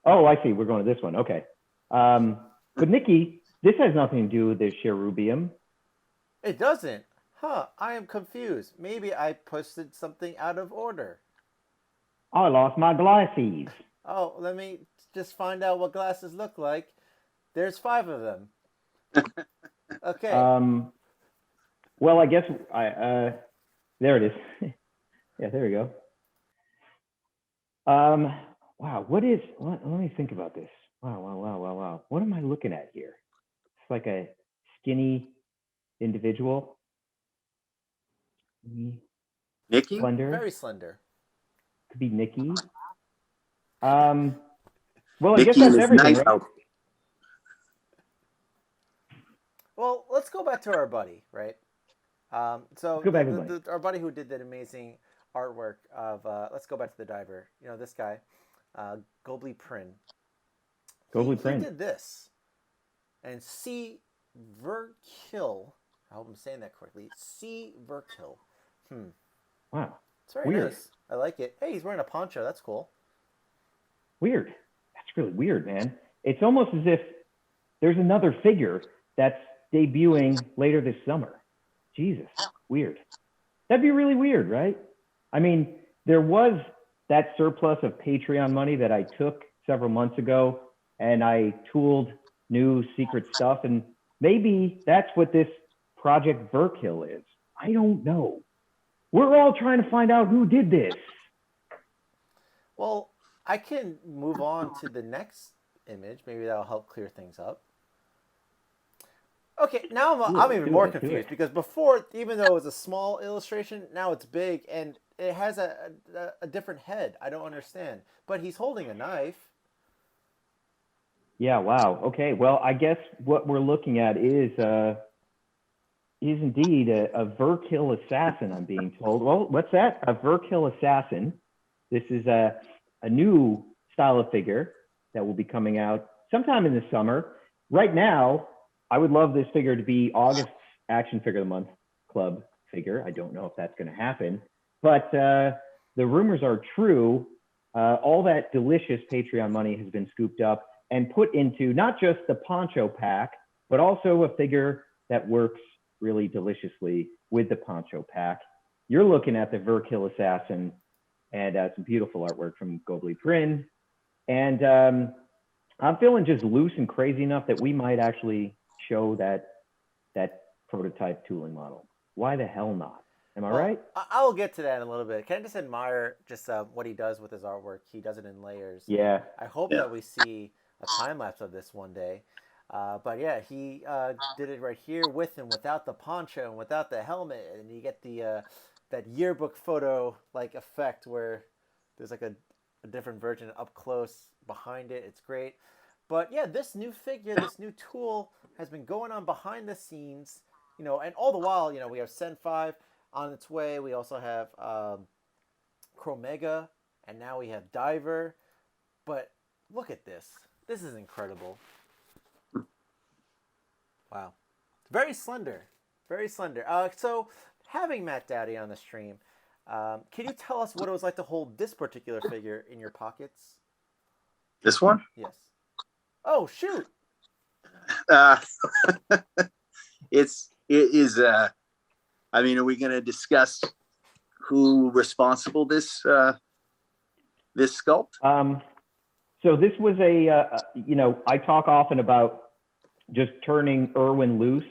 Oh, I see. We're going to this one. Okay. But Nicky, this has nothing to do with the cherubium. It doesn't. Huh, I am confused. Maybe I posted something out of order. I lost my glasses. Oh, let me just find out what glasses look like. There's 5 of them. Okay. Well, I guess there it is. Yeah, there we go. Wow, let me think about this. Wow. What am I looking at here? It's like a skinny individual. Nicky? Slender. Very slender. Could be Nicky. Well, I Nicky guess that's everything, night right? out. Well, let's go back to our buddy, right? So Go back to the our buddy who did that amazing artwork of let's go back to the diver. You know this guy, Gobli Prin. He Print. did this, and C. Virkil. I hope I'm saying that correctly. C. Virkil. Wow. It's very Weird. nice. I like it. Hey, he's wearing a poncho. That's cool. Weird. That's really weird, man. It's almost as if there's another figure that's debuting later this summer. Jesus, weird. That'd be really weird, right? I mean, there was that surplus of Patreon money that I took several months ago, and I tooled new secret stuff, and maybe that's what this Project Virkil is. I don't know. We're all trying to find out who did this. Well, I can move on to the next image. Maybe that'll help clear things up. Okay, now I'm even more confused because before, even though it was a small illustration, now it's big and it has a different head. I don't understand. But he's holding a knife. Yeah, wow. Okay, well, I guess what we're looking at is indeed a Virkil assassin, I'm being told. Well, what's that? A Virkil assassin. This is a new style of figure that will be coming out sometime in the summer. Right now, I would love this figure to be August's Action Figure of the Month Club figure. I don't know if that's going to happen, but the rumors are true. All that delicious Patreon money has been scooped up and put into not just the poncho pack, but also a figure that works really deliciously with the poncho pack. You're looking at the Virkil assassin and some beautiful artwork from Gobli Prin. And I'm feeling just loose and crazy enough that we might actually show that prototype tooling model. Why the hell not? Am I right? I'll get to that in a little bit. Can I just admire just what he does with his artwork? He does it in layers. Yeah. I hope that we see a time lapse of this one day. But yeah, he did it right here with and without the poncho and without the helmet, and you get the that yearbook photo like effect where there's like a different version up close behind it. It's great. But yeah, this new figure, this new tool has been going on behind the scenes, you know, and all the while, you know, we have Sen 5 on its way. We also have Chromega, and now we have Diver. But look at this. This is incredible. Wow. Very slender. Very slender. So having Matt Dowdy on the stream, can you tell us what it was like to hold this particular figure in your pockets? This one? Yes. Oh, shoot. It is. I mean, are we going to discuss who responsible this sculpt? So this was I talk often about just turning Irwin loose,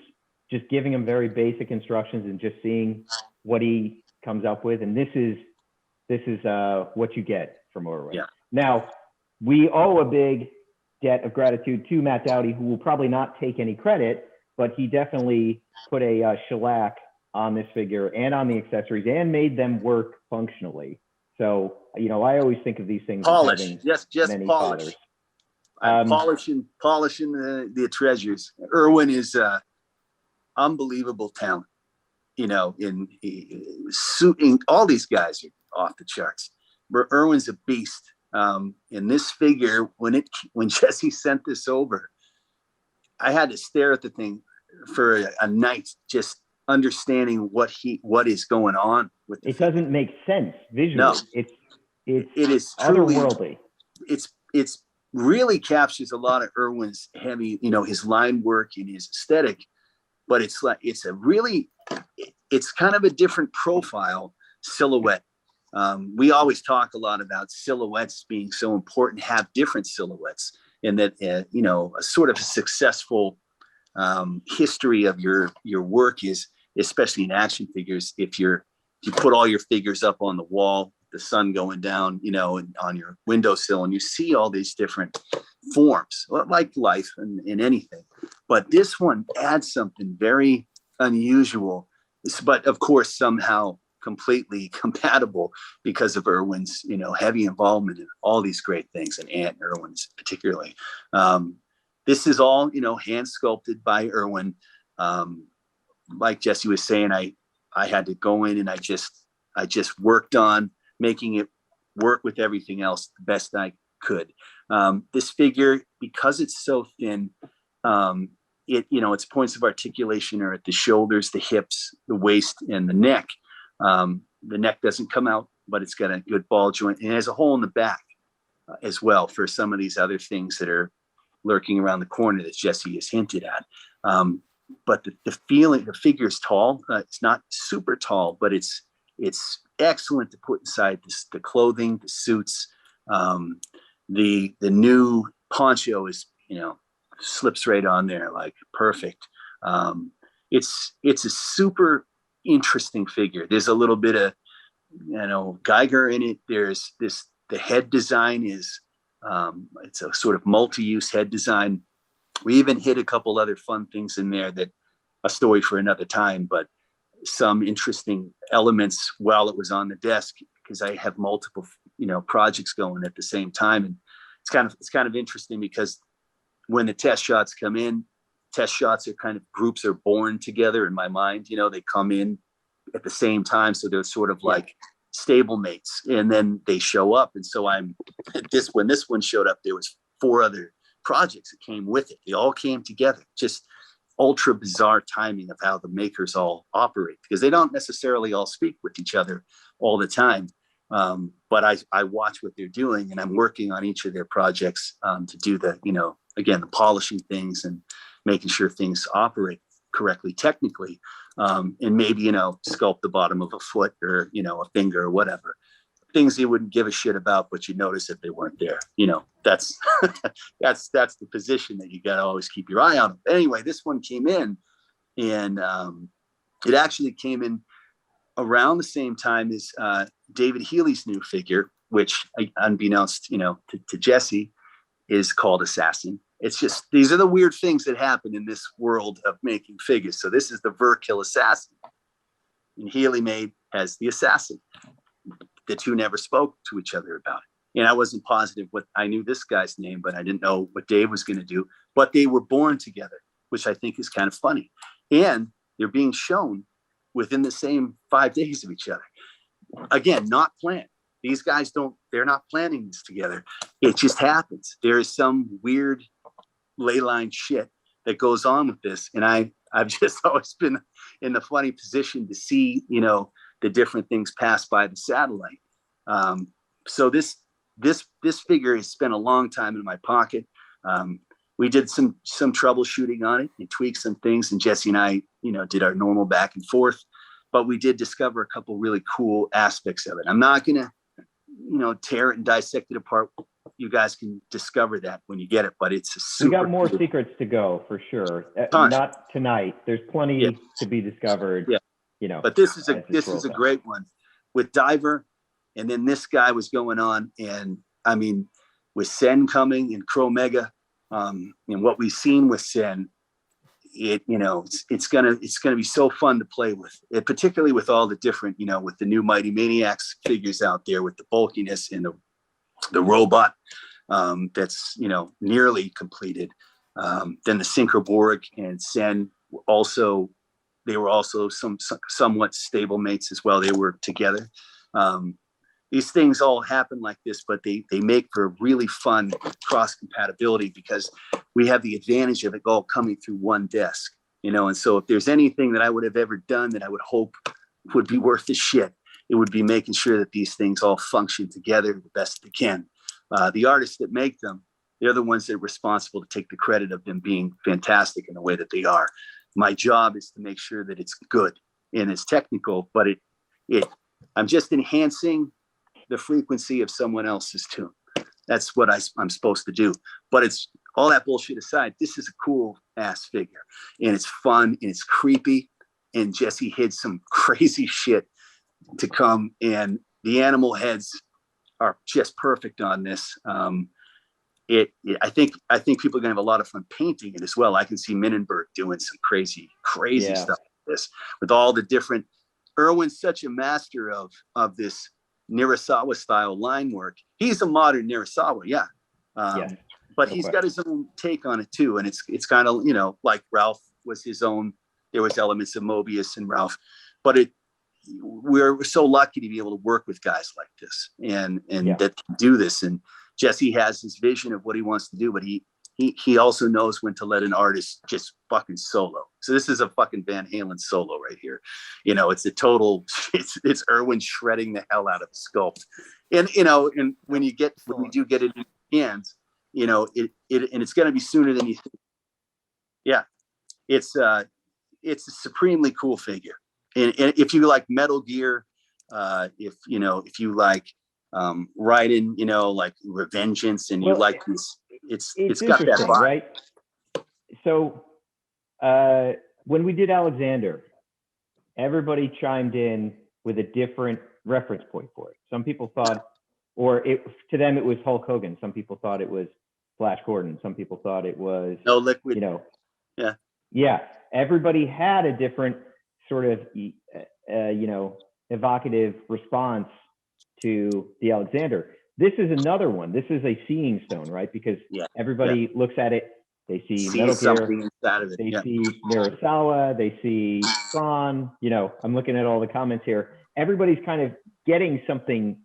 just giving him very basic instructions and just seeing what he comes up with. And this is what you get from Irwin. Yeah. Now, we owe a big debt of gratitude to Matt Dowdy, who will probably not take any credit, but he definitely put a shellac on this figure and on the accessories and made them work functionally. So, I always think of these things Polish, as having just many polish. fathers. I'm polishing the treasures. Irwin is unbelievable talent. In suiting, all these guys are off the charts. But Irwin's a beast. In this figure, when Jesse sent this over, I had to stare at the thing for a night, just understanding what is going on with it. Doesn't make sense visually. No. It is truly otherworldly. It's really captures a lot of Irwin's heavy, his line work and his aesthetic, but it's kind of a different profile silhouette. We always talk a lot about silhouettes being so important, have different silhouettes, and that, a sort of a successful history of your work is, especially in action figures, if you put all your figures up on the wall, the sun going down, and on your windowsill, and you see all these different forms, like life and anything. But this one adds something very unusual, but of course somehow completely compatible because of Irwin's, heavy involvement in all these great things, and Ant Irwin's particularly. This is all, hand sculpted by Irwin. Like Jesse was saying, I had to go in and I just worked on making it work with everything else the best I could. This figure, because it's so thin, its points of articulation are at the shoulders, the hips, the waist, and the neck. The neck doesn't come out, but it's got a good ball joint, and it has a hole in the back as well for some of these other things that are lurking around the corner that Jesse has hinted at. But the feeling, the figure is tall. It's not super tall, but it's excellent to put inside the clothing, the suits. The new poncho is, slips right on there, like perfect. It's a super interesting figure. There's a little bit of, Geiger in it. There's the head design is, it's a sort of multi-use head design. We even hit a couple other fun things in there that a story for another time, but some interesting elements while it was on the desk, because I have multiple, projects going at the same time. And it's kind of interesting because when the test shots come in, test shots are kind of groups are born together in my mind. They come in at the same time. So they're sort of like stable mates, and then they show up. And so when this one showed up, there was 4 other projects that came with it. They all came together. Just ultra bizarre timing of how the makers all operate, because they don't necessarily all speak with each other all the time. But I watch what they're doing, and I'm working on each of their projects to do the, again, the polishing things and making sure things operate correctly technically, and maybe, sculpt the bottom of a foot or, a finger or whatever. Things you wouldn't give a shit about, but you notice if they weren't there. That's that's the position that you got to always keep your eye on. Anyway, this one came in, and it actually came in around the same time as David Healy's new figure, which, unbeknownst, to Jesse, is called Assassin. It's just, these are the weird things that happen in this world of making figures. So this is the Virkil Assassin, and Healy made as the Assassin. The two never spoke to each other about it. And I wasn't positive I knew this guy's name, but I didn't know what Dave was going to do. But they were born together, which I think is kind of funny. And they're being shown within the same 5 days of each other. Again, not planned. These guys they're not planning this together. It just happens. There is some weird ley line shit that goes on with this. And I've just always been in the funny position to see, the different things pass by the satellite. So this figure has spent a long time in my pocket. We did some troubleshooting on it and tweaked some things, and Jesse and I, did our normal back and forth, but we did discover a couple really cool aspects of it. I'm not gonna, tear it and dissect it apart. You guys can discover that when you get it, but it's a super. We got more secrets to go for sure. Not tonight. There's plenty to be discovered. Yeah. But this is a great one with Diver, and then this guy was going on, and I mean, with Sen coming and Crow Mega, and what we've seen with Sen, it's gonna be so fun to play with it, particularly with all the different, with the new Mighty Maniacs figures out there, with the bulkiness and the robot that's nearly completed. Then the Synchroborg and Sen also. They were also somewhat stable mates as well. They were together. These things all happen like this, but they make for really fun cross compatibility, because we have the advantage of it all coming through one desk, and so if there's anything that I would have ever done that I would hope would be worth the shit, it would be making sure that these things all function together the best they can. The artists that make them, They're the ones that are responsible to take the credit of them being fantastic in the way that they are. My job is to make sure that it's good and it's technical, but I'm just enhancing the frequency of someone else's tune. That's what I'm supposed to do. But it's all that bullshit aside. This is a cool ass figure, and it's fun and it's creepy. And Jesse hid some crazy shit to come, and the animal heads are just perfect on this. I think people are gonna have a lot of fun painting it as well. I can see Minenberg doing some crazy stuff like this with all the different. Irwin's such a master of this Nirasawa style line work. He's a modern Nirasawa, but he's got his own take on it too, and it's kind of, you know, like Ralph was his own. There was elements of Mobius and Ralph, but we're so lucky to be able to work with guys like this and that can do this. And Jesse has his vision of what he wants to do, but he also knows when to let an artist just fucking solo. So this is a fucking Van Halen solo right here. You know, it's a total, it's Irwin shredding the hell out of the sculpt. And, you know, and when we do get it in hands, you know, and it's going to be sooner than you think. Yeah. It's a supremely cool figure. And if you like Metal Gear, if you like Raiden, you know, like Revengeance, and you like this, it's got that vibe. Right? So when we did Alexander, everybody chimed in with a different reference point for it. Some people thought, to them it was Hulk Hogan. Some people thought it was Flash Gordon. Some people thought it was No Liquid. You know, yeah. Everybody had a different sort of evocative response to the Alexander. This is another one. This is a seeing stone, right? Because everybody looks at it, they see Metal Gear, they see Nirasawa, they see Tron. You know, I'm looking at all the comments here. Everybody's kind of getting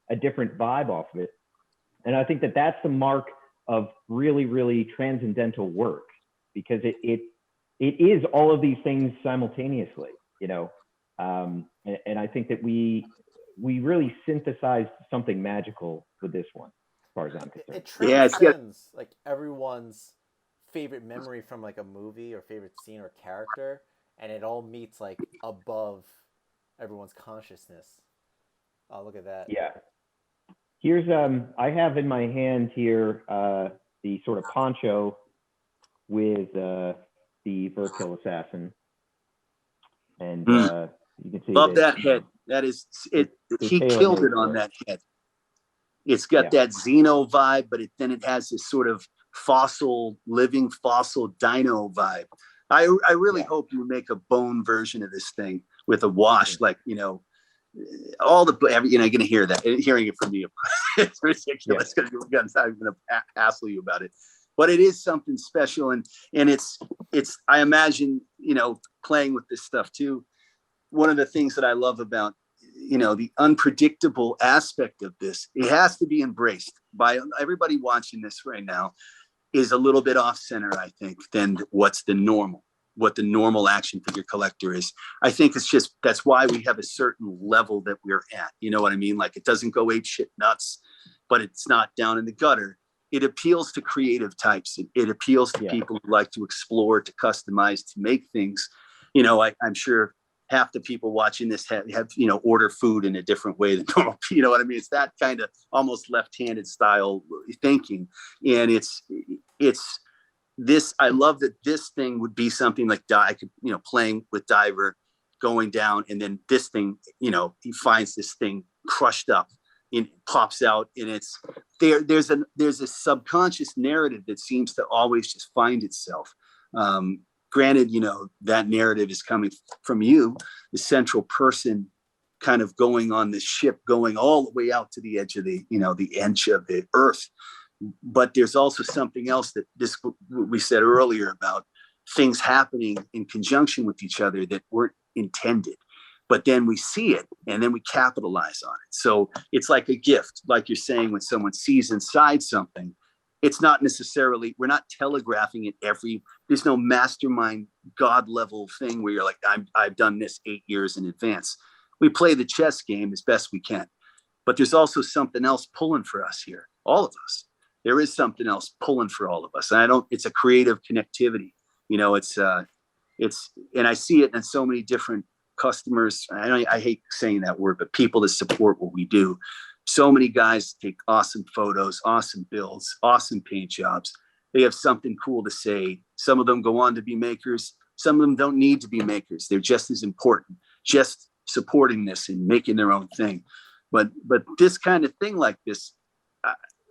a different vibe off of it. And I think that that's the mark of really, really transcendental work, because it is all of these things simultaneously, you know. And I think that we really synthesized something magical with this one, as far as I'm concerned. It transcends like everyone's favorite memory from like a movie or favorite scene or character, and it all meets like above everyone's consciousness. Oh, look at that. Yeah. Here's I have in my hand here the sort of poncho with the Virkil assassin, and you can see love that head. That is it. He killed it on that head. It's got that Xeno vibe, but then it has this sort of living fossil dino vibe. I really hope you make a bone version of this thing with a wash, like, you know, all the, you know, you're gonna hear that. Hearing it from you, it's ridiculous. I'm gonna hassle you about it, but it is something special, and it's. I imagine, you know, playing with this stuff too. One of the things that I love about, you know, the unpredictable aspect of this, it has to be embraced by everybody watching this right now, is a little bit off center, I think, than what the normal action figure collector is. I think it's just, that's why we have a certain level that we're at. You know what I mean? Like, it doesn't go ape shit nuts, but it's not down in the gutter. It appeals to creative types. It appeals to people who like to explore, to customize, to make things. You know, I'm sure half the people watching this have you know, order food in a different way than normal. You know what I mean? It's that kind of almost left-handed style thinking. And it's this, I love that this thing would be something like I could, you know, playing with Diver, going down, and then this thing, you know, he finds this thing crushed up and pops out, and it's there's a subconscious narrative that seems to always just find itself. Granted, you know, that narrative is coming from you, the central person, kind of going on this ship, going all the way out to the edge of the edge of the earth. But there's also something else that we said earlier about things happening in conjunction with each other that weren't intended. But then we see it, and then we capitalize on it. So it's like a gift, like you're saying, when someone sees inside something. It's not necessarily, we're not telegraphing it there's no mastermind God level thing where you're like, I've done this 8 years in advance. We play the chess game as best we can, but there's also something else pulling for us here, all of us. there is something else pulling for all of us. And it's a creative connectivity. You know, it's, and I see it in so many different customers. I hate saying that word, but people that support what we do. So many guys take awesome photos, awesome builds, awesome paint jobs. They have something cool to say. Some of them go on to be makers. Some of them don't need to be makers. They're just as important, just supporting this and making their own thing. But this kind of thing like this,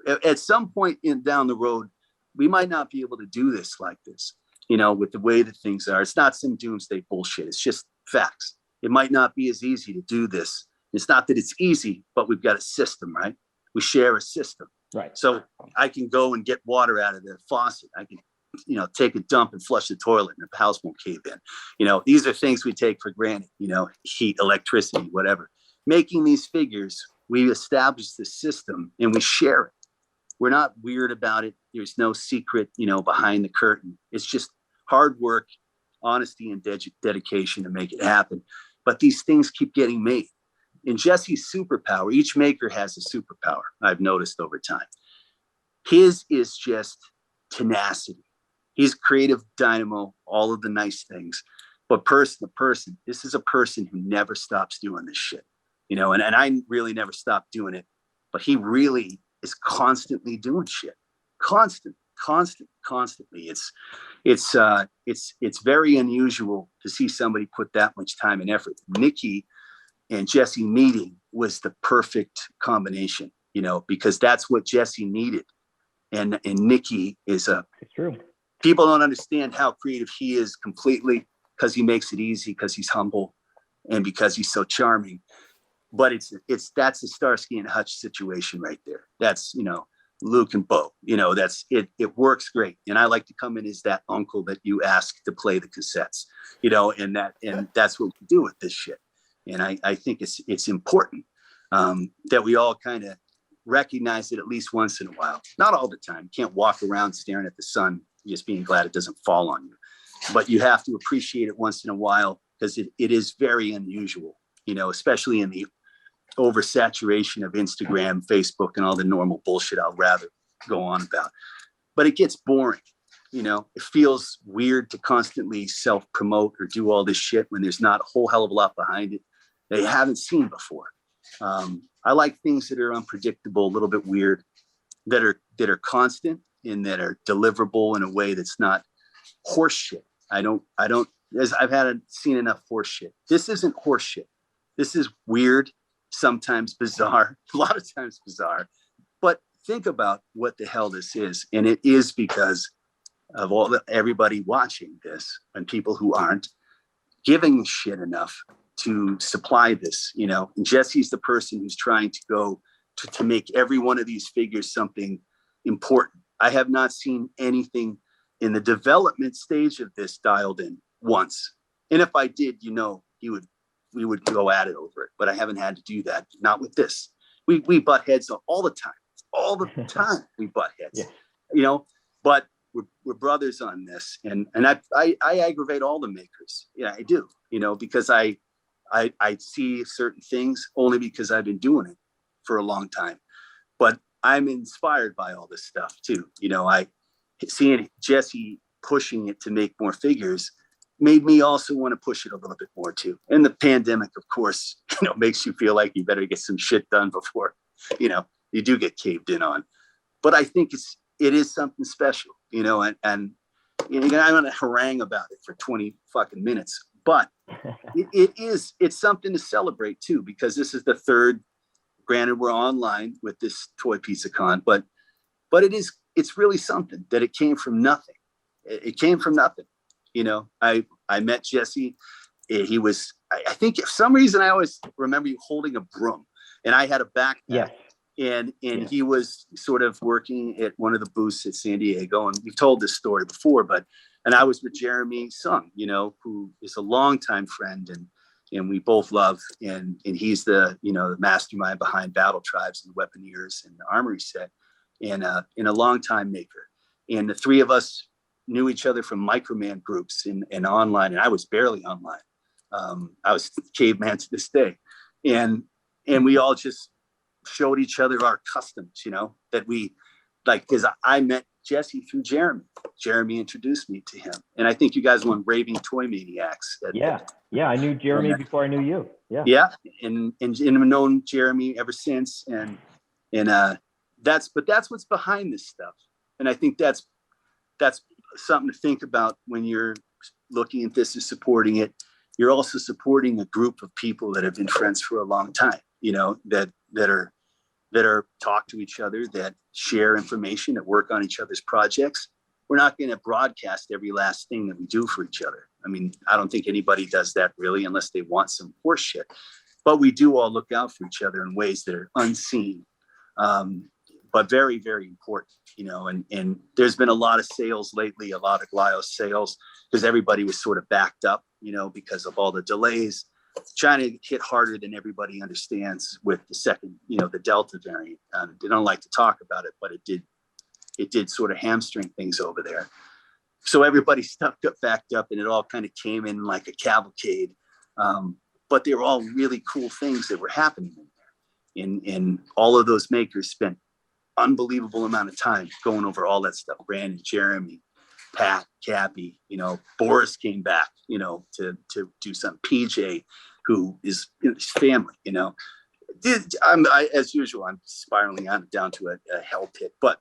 at some point down the road, we might not be able to do this like this, you know, with the way that things are. It's not some doomsday bullshit. It's just facts. It might not be as easy to do this. It's not that it's easy, but we've got a system, right? We share a system. Right. So I can go and get water out of the faucet. I can, you know, take a dump and flush the toilet and the house won't cave in. You know, these are things we take for granted, you know, heat, electricity, whatever. Making these figures, we establish the system and we share it. We're not weird about it. There's no secret, you know, behind the curtain. It's just hard work, honesty, and dedication to make it happen. But these things keep getting made. In Jesse's superpower, each maker has a superpower, I've noticed over time. His is just tenacity. He's creative dynamo, all of the nice things. But person to person, this is a person who never stops doing this shit. You know, and I really never stopped doing it. But he really is constantly doing shit. Constantly. It's very unusual to see somebody put that much time and effort. Nicky and Jesse meeting was the perfect combination, you know, because that's what Jesse needed. And Nicky is it's true. People don't understand how creative he is completely because he makes it easy, because he's humble and because he's so charming. But that's the Starsky and Hutch situation right there. That's, you know, Luke and Bo, you know, that's it. It works great. And I like to come in as that uncle that you ask to play the cassettes, you know, and that's what we do with this shit. And I think it's important that we all kind of recognize it at least once in a while. Not all the time. You can't walk around staring at the sun, just being glad it doesn't fall on you. But you have to appreciate it once in a while because it is very unusual, you know, especially in the oversaturation of Instagram, Facebook, and all the normal bullshit I'll rather go on about. But it gets boring. You know, it feels weird to constantly self-promote or do all this shit when there's not a whole hell of a lot behind it they haven't seen before. I like things that are unpredictable, a little bit weird, that are constant and that are deliverable in a way that's not horse shit. I've seen enough horse shit. This isn't horse shit. This is weird, sometimes bizarre, a lot of times bizarre. But think about what the hell this is. And it is because of everybody watching this and people who aren't giving shit enough to supply this, you know. And Jesse's the person who's trying to go to make every one of these figures something important. I have not seen anything in the development stage of this dialed in once. And if I did, you know, we would go at it over it, but I haven't had to do that. Not with this. We butt heads all the time. All the time we butt heads, yeah. You know, but we're brothers on this. And I aggravate all the makers. Yeah, I do, you know, because I see certain things only because I've been doing it for a long time, but I'm inspired by all this stuff too. You know, seeing Jesse pushing it to make more figures made me also want to push it a little bit more too. And the pandemic, of course, you know, makes you feel like you better get some shit done before, you know, you do get caved in on. But I think it is something special, you know, and you know, I'm going to harangue about it for 20 fucking minutes, but it's something to celebrate too, because this is the third, granted we're online with this Toy Pizza Con, but it's really something that it came from nothing. It came from nothing. You know, I met Jesse. He was, I think for some reason I always remember you holding a broom, and I had a backpack. Yeah. And he was sort of working at one of the booths at San Diego. And we've told this story before, and I was with Jeremy Sung, you know, who is a longtime friend and we both love, and he's the, you know, the mastermind behind Battle Tribes and the Weaponeers and the Armory set, and a longtime maker. And the three of us knew each other from Microman groups and online, and I was barely online. I was caveman to this day. And we all just showed each other our customs, you know, that we like, because I met Jesse through Jeremy. Jeremy introduced me to him, and I think you guys were on Raving Toy Maniacs. Yeah, I knew Jeremy before I knew you. Yeah, and I've known Jeremy ever since, and that's what's behind this stuff, and I think that's something to think about when you're looking at this and supporting it. You're also supporting a group of people that have been friends for a long time, you know, that are talk to each other, that share information, that work on each other's projects. We're not going to broadcast every last thing that we do for each other. I mean, I don't think anybody does that really, unless they want some horse shit. But we do all look out for each other in ways that are unseen, but very, very important, you know. And there's been a lot of sales lately, a lot of Glyos sales, because everybody was sort of backed up, you know, because of all the delays. China hit harder than everybody understands with the second, you know, the Delta variant. They don't like to talk about it, but it did sort of hamstring things over there. So everybody's stuff got backed up, and it all kind of came in like a cavalcade. But they were all really cool things that were happening in there. And all of those makers spent unbelievable amount of time going over all that stuff. Brandon, Jeremy, Pat, Cappy, you know, Boris came back, you know, to do some. PJ, who is his family, you know. As usual, I'm spiraling down to a hell pit, but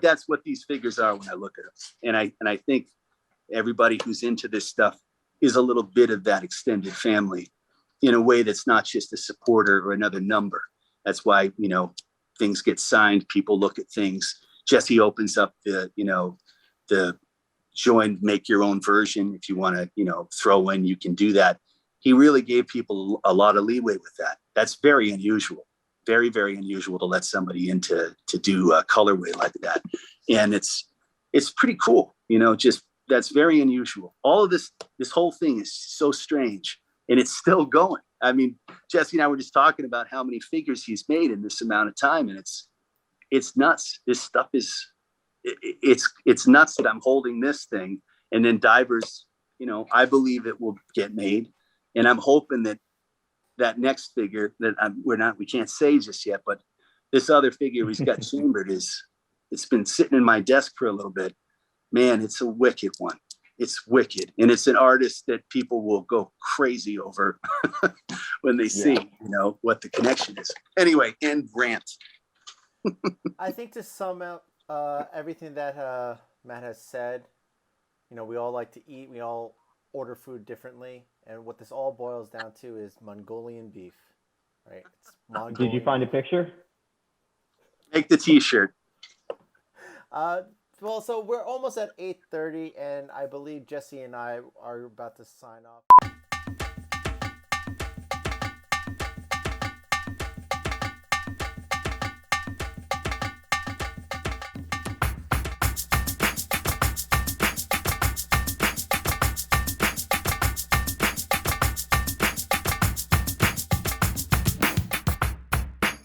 that's what these figures are when I look at them. And I think everybody who's into this stuff is a little bit of that extended family in a way that's not just a supporter or another number. That's why, you know, things get signed, people look at things. Jesse opens up the join, make your own version. If you want to, you know, throw in, you can do that. He really gave people a lot of leeway with that. That's very unusual. Very, very unusual to let somebody in to do a colorway like that. And it's pretty cool, you know, just that's very unusual. All of this whole thing is so strange, and it's still going. I mean, Jesse and I were just talking about how many figures he's made in this amount of time, and it's nuts. This stuff is, it's nuts that I'm holding this thing, and then Divers, you know, I believe it will get made, and I'm hoping that next figure that we can't say just yet, but this other figure he's got chambered it's been sitting in my desk for a little bit. Man, it's a wicked one. It's wicked. And it's an artist that people will go crazy over when they see, you know, what the connection is. Anyway, end rant. I think to sum up everything that Matt has said, you know, we all like to eat. We all order food differently. And what this all boils down to is Mongolian beef, right? It's Mongolian. Did you find a picture? Make the t-shirt. Well, so we're almost at 8:30, and I believe Jesse and I are about to sign off.